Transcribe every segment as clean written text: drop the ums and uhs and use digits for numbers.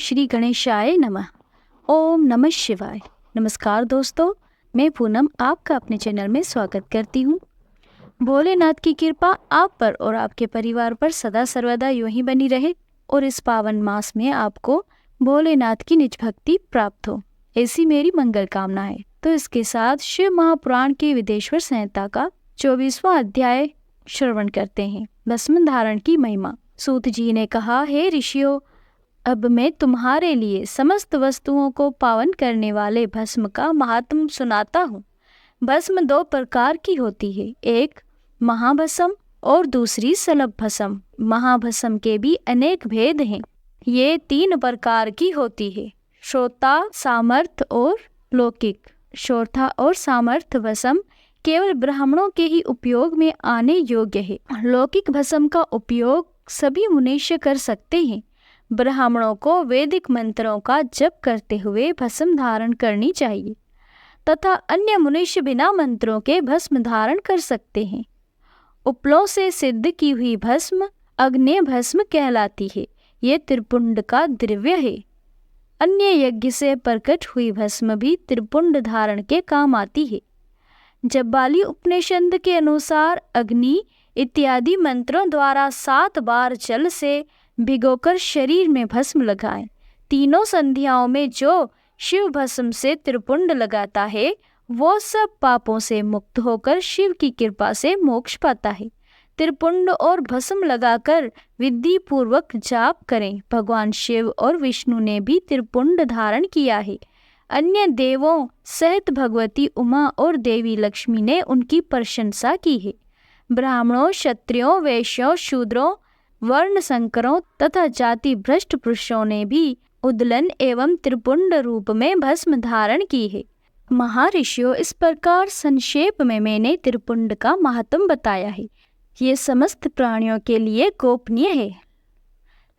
श्री गणेशाय नमः। ओम नमः शिवाय। नमस्कार दोस्तों, मैं पूनम आपका अपने चैनल में स्वागत करती हूँ। भोलेनाथ की कृपा आप पर और आपके परिवार पर सदा सर्वदा यूं ही बनी रहे और इस पावन मास में आपको भोलेनाथ की निज भक्ति प्राप्त हो, ऐसी मेरी मंगल कामना है। तो इसके साथ शिव महापुराण के विदेश्वर संहिता का 24वां अध्याय श्रवण करते हैं। भस्म धारण की महिमा। सूत जी ने कहा, हे ऋषियों, अब मैं तुम्हारे लिए समस्त वस्तुओं को पावन करने वाले भस्म का महात्म सुनाता हूँ। भस्म दो प्रकार की होती है, एक महाभस्म और दूसरी सलभ भस्म। महाभस्म के भी अनेक भेद हैं। ये 3 प्रकार की होती है, श्रोता, सामर्थ और लौकिक। श्रोता और सामर्थ भस्म केवल ब्राह्मणों के ही उपयोग में आने योग्य है। लौकिक भस्म का उपयोग सभी मनुष्य कर सकते हैं। ब्राह्मणों को वैदिक मंत्रों का जप करते हुए भस्म धारण करनी चाहिए तथा अन्य मनुष्य बिना मंत्रों के भस्म धारण कर सकते हैं। उपलों से सिद्ध की हुई भस्म अग्नेय भस्म कहलाती है। ये त्रिपुंड का द्रव्य है। अन्य यज्ञ से प्रकट हुई भस्म भी त्रिपुंड धारण के काम आती है। जब्बाली उपनिषद के अनुसार अग्नि इत्यादि मंत्रों द्वारा 7 बार जल से भिगोकर शरीर में भस्म लगाएं। तीनों संध्याओं में जो शिव भस्म से त्रिपुंड लगाता है वो सब पापों से मुक्त होकर शिव की कृपा से मोक्ष पाता है। त्रिपुंड और भस्म लगाकर विधि पूर्वक जाप करें। भगवान शिव और विष्णु ने भी त्रिपुंड धारण किया है। अन्य देवों सहित भगवती उमा और देवी लक्ष्मी ने उनकी प्रशंसा की है। ब्राह्मणों, क्षत्रियों, वैश्यों, शूद्रों, वर्ण संकरों तथा जाति भ्रष्ट पुरुषों ने भी उद्दलन एवं त्रिपुंड रूप में भस्म धारण की है। महर्षियों, इस प्रकार संक्षेप में मैंने त्रिपुंड का महत्व बताया है। ये समस्त प्राणियों के लिए गोपनीय है।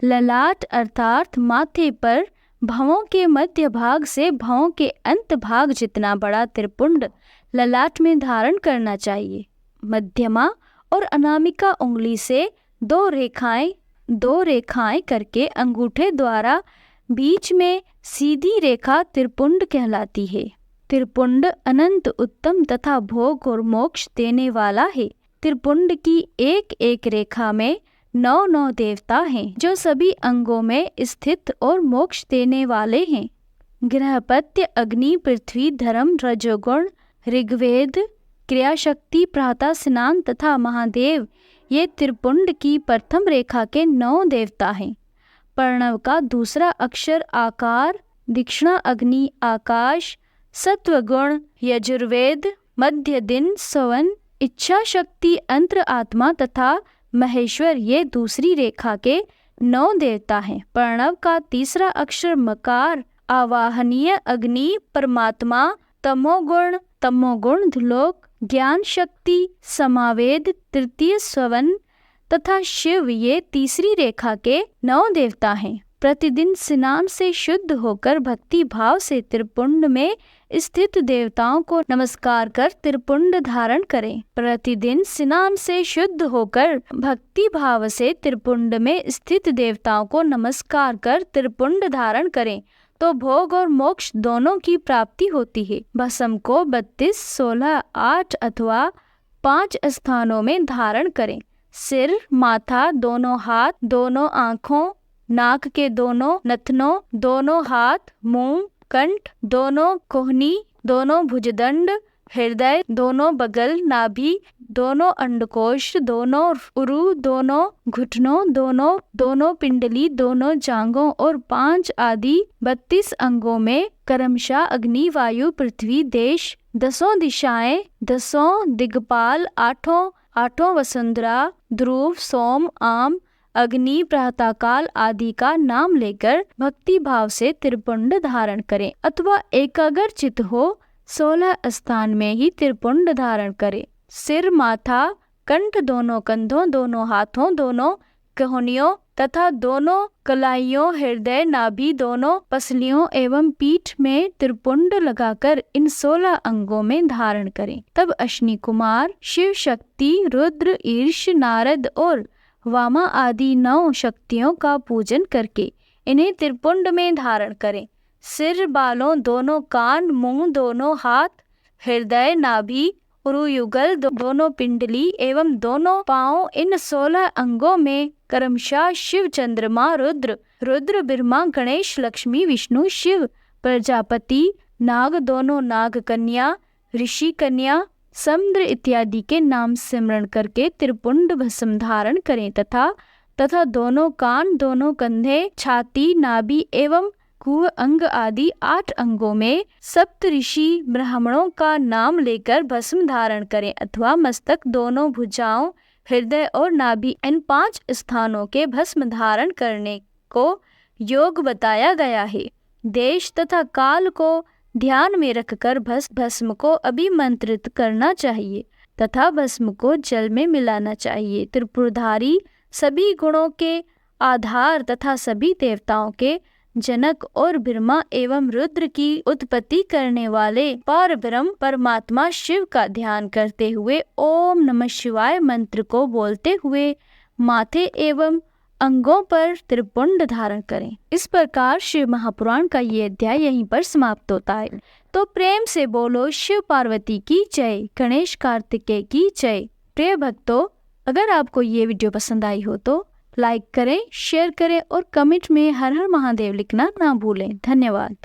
ललाट अर्थात माथे पर भवों के मध्य भाग से भवों के अंत भाग जितना बड़ा त्रिपुंड ललाट में धारण करना चाहिए। मध्यमा और अनामिका उंगली से 2 रेखाएं करके अंगूठे द्वारा बीच में सीधी रेखा त्रिपुंड कहलाती है। त्रिपुंड अनंत उत्तम तथा भोग और मोक्ष देने वाला है। त्रिपुंड की एक एक रेखा में 9 देवता हैं जो सभी अंगों में स्थित और मोक्ष देने वाले हैं। गृहपत्य, अग्नि, पृथ्वी, धर्म, रजोगुण, ऋग्वेद, क्रियाशक्ति, प्रातः स्नान तथा महादेव ये त्रिपुंड की प्रथम रेखा के 9 देवता हैं। प्रणव का दूसरा अक्षर आकार, दक्षिणा अग्नि, आकाश, सत्वगुण, यजुर्वेद, मध्य दिन, सवन, इच्छा शक्ति, अंतर आत्मा तथा महेश्वर ये दूसरी रेखा के 9 देवता हैं। प्रणव का तीसरा अक्षर मकार, आवाहनीय अग्नि, परमात्मा, तमोगुण ध्लोक, ज्ञान शक्ति, समावेद, तृतीय स्वन तथा शिव ये तीसरी रेखा के 9 देवता हैं। प्रतिदिन स्नान से शुद्ध होकर भक्ति भाव से त्रिपुंड में स्थित देवताओं को नमस्कार कर त्रिपुंड धारण करें। प्रतिदिन स्नान से शुद्ध होकर भक्ति भाव से त्रिपुंड में स्थित देवताओं को नमस्कार कर त्रिपुंड धारण करें तो भोग और मोक्ष दोनों की प्राप्ति होती है। भस्म को 32, 16, 8 अथवा 5 स्थानों में धारण करें। सिर, माथा, दोनों हाथ, दोनों आँखों, नाक के दोनों नथनों, दोनों हाथ, मुंह, कंठ, दोनों कोहनी, दोनों भुजदंड, हृदय, दोनों बगल, नाभि, दोनों अंडकोश, दोनों उरु, दोनों घुटनों, दोनों पिंडली, दोनों जांघों और 5 आदि 32 अंगों में क्रमशः अग्नि, वायु, पृथ्वी, देश, 10 दिशाएं, 10 दिग्पाल, 8 वसुंधरा, ध्रुव, सोम, आम, अग्नि, प्रातःकाल आदि का नाम लेकर भक्ति भाव से त्रिपुंड धारण करें अथवा एकाग्रचित हो 16 स्थान में ही त्रिपुंड धारण करें। सिर, माथा, कंठ, दोनों कंधों, दोनों हाथों, दोनों कोहनियों तथा दोनों कलाइयों, हृदय, नाभि, दोनों पसलियों एवं पीठ में त्रिपुंड लगाकर इन 16 अंगों में धारण करें। तब अश्विनी कुमार, शिव शक्ति, रुद्र, ईश, नारद और वामा आदि 9 शक्तियों का पूजन करके इन्हें त्रिपुंड में धारण करें। सिर, बालों, दोनों कान, मुंह, दोनों हाथ, हृदय, नाभि, उरुयुगल, दोनों पिंडली एवं दोनों पांव, इन 16 अंगों में क्रमशः शिव, चंद्रमा, रुद्र, ब्रह्मा, गणेश, लक्ष्मी, विष्णु, शिव, प्रजापति, नाग, दोनों नाग कन्या, ऋषि कन्या, समुद्र इत्यादि के नाम स्मरण करके त्रिपुंड भस्म धारण करें तथा दोनों कान, दोनों कंधे, छाती, नाभि एवं कुह अंग आदि 8 अंगों में सप्त ऋषि ब्राह्मणों का नाम लेकर भस्म धारण करें अथवा मस्तक, दोनों भुजाओं, हृदय और नाभि, इन 5 स्थानों के भस्म धारण करने को योग बताया गया है। देश तथा काल को ध्यान में रखकर भस्म को अभिमंत्रित करना चाहिए तथा भस्म को जल में मिलाना चाहिए। त्रिपुरधारी सभी गुणों के आधार तथा सभी देवताओं के जनक और ब्रह्मा एवं रुद्र की उत्पत्ति करने वाले परब्रह्म परमात्मा शिव का ध्यान करते हुए ओम नमः शिवाय मंत्र को बोलते हुए माथे एवं अंगों पर त्रिपुंड धारण करें। इस प्रकार शिव महापुराण का ये अध्याय यहीं पर समाप्त होता है। तो प्रेम से बोलो शिव पार्वती की जय, गणेश कार्तिकेय की जय। प्रिय भक्तों, अगर आपको ये वीडियो पसंद आई हो तो लाइक करें, शेयर करें और कमेंट में हर हर महादेव लिखना ना भूलें। धन्यवाद।